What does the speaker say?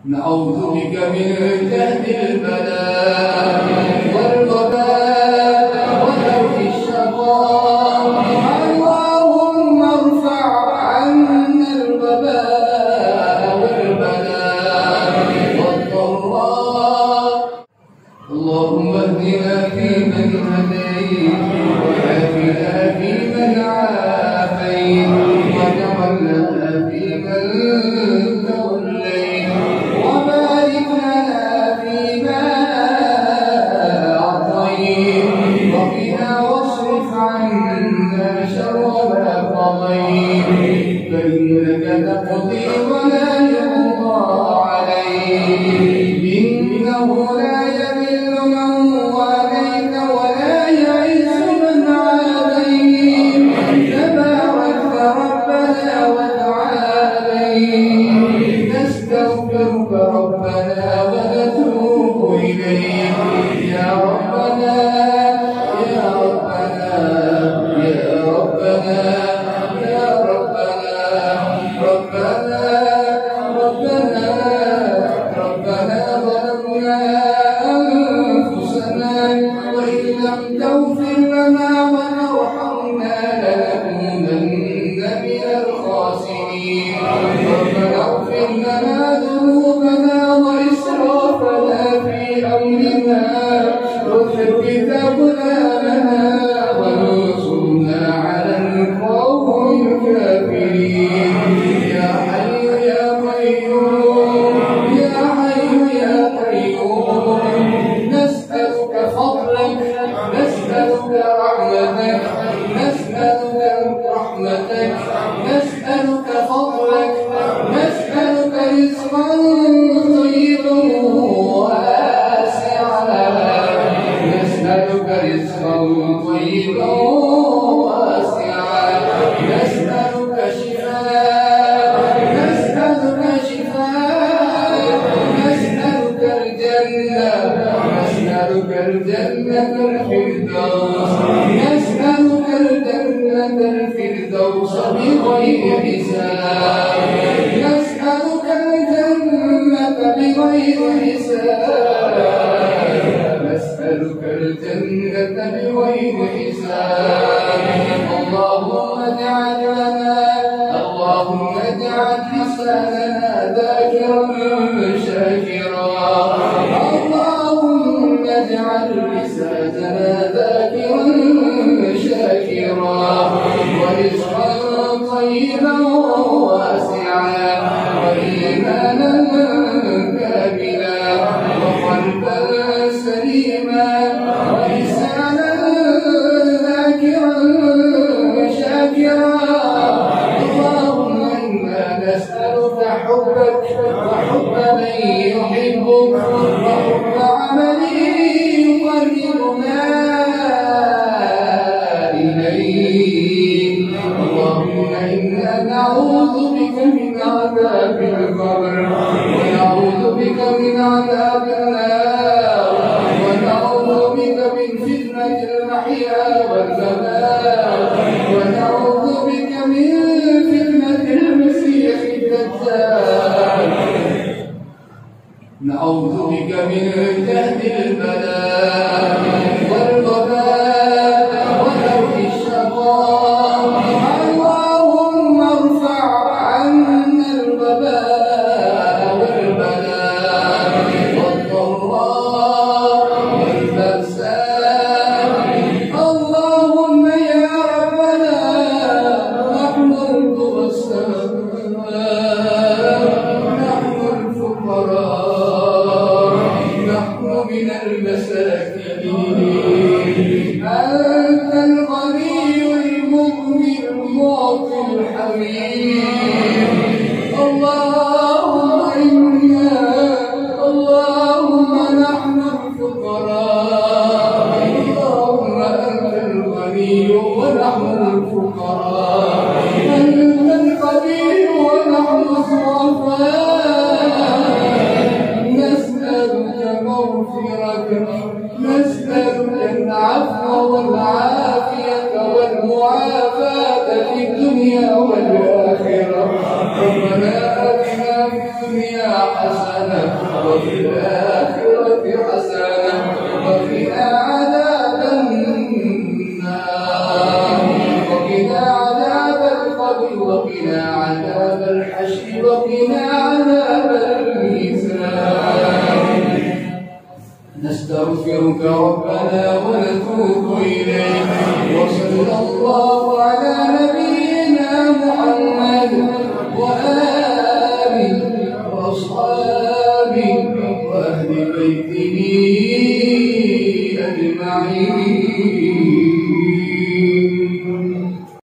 نعوذ بك من جهد البلاء والوباء ودرك الشقاء. اللهم ارفع عنا الوباء والبلاء والضراء. اللهم اهدنا فيمن هديت وعافنا فيمن عافيت وتولنا فيمن توليت وبارك لنا فيما أعطيت وقنا واصرف عنا شر ما قضيت فإنك تقضي ولا يقضى عليك إنه لا يذل من واليت ولا يعز من عاديت تبارك ربنا وتعاليت نستغفرك ربنا ونتوب إليك يا ربنا يا ربنا يا ربنا يا ربنا ربنا ربنا ربنا ظلمنا أنفسنا وإن لم تغفر لنا وترحمنا لنكونن من الخاسرين. ربنا اغفر لنا ذنوبنا وإسرافنا في أمرنا وثبت أقدامنا وانصرنا على القوم الكافرين. يا حي يا قيوم يا حي يا قيوم نسألك فضلك نسألك رحمتك نسألك رحمتك نسألك فضلك نسألك رزقا طيبا واسعا نسألك رزقا طيبا واسعا نسألك شفاء نسألك شفاء نسألك الجنة نسألك الجنة الفردوس نسألك الجنة الفردوس بغير حساب نسألك الجنة بغير حساب نسألك الجنة بغير حساب. اللهم اجعل لنا اللهم اجعل لساننا ذاكرا شاكرا اللهم اجعل لساننا ذاكرا شاكرا ورزقا طيبا واسعا وإيمانا كاملا وقلبا سليما ولسانا ذاكرا شاكرا. اللهم إنا نسألك حبك وحب من يحبك وحب عمل يقربنا إليك. اللهم إنا نعوذ بك من عذاب القبر ونعوذ بك من عذاب النار ونعوذ بك من فتنة المحيا والممات ونعوذ بك من فتنة المسيح الدجال. نعوذ بك من جهد البلاء والوباء ودرك الشقاء. اللهم ارفع عنا الوباء والبلاء والضراء والبأساء. اللهم يا ربنا نحن الضعفاء نحن الفقراء نحن من المساكين. أنت الغني المغني المعطي الحميد. اللهم نحن الفقراء. اللهم أنت الغني ونحن الفقراء. أنت القدير ونحن الضعفاء. نسألك مغفرتك نسألك العفو والعافية والمعافاة في الدنيا والآخرة. حسنة وفي الآخرة حسنة وقنا عذاب النار وقنا عذاب القبر وقنا عذاب الحشر وقنا عذاب الميزان نستغفرك ربنا ونتوب إليك وصلى الله على نبينا محمد وآله وأصحابه وأهل بيته أجمعين.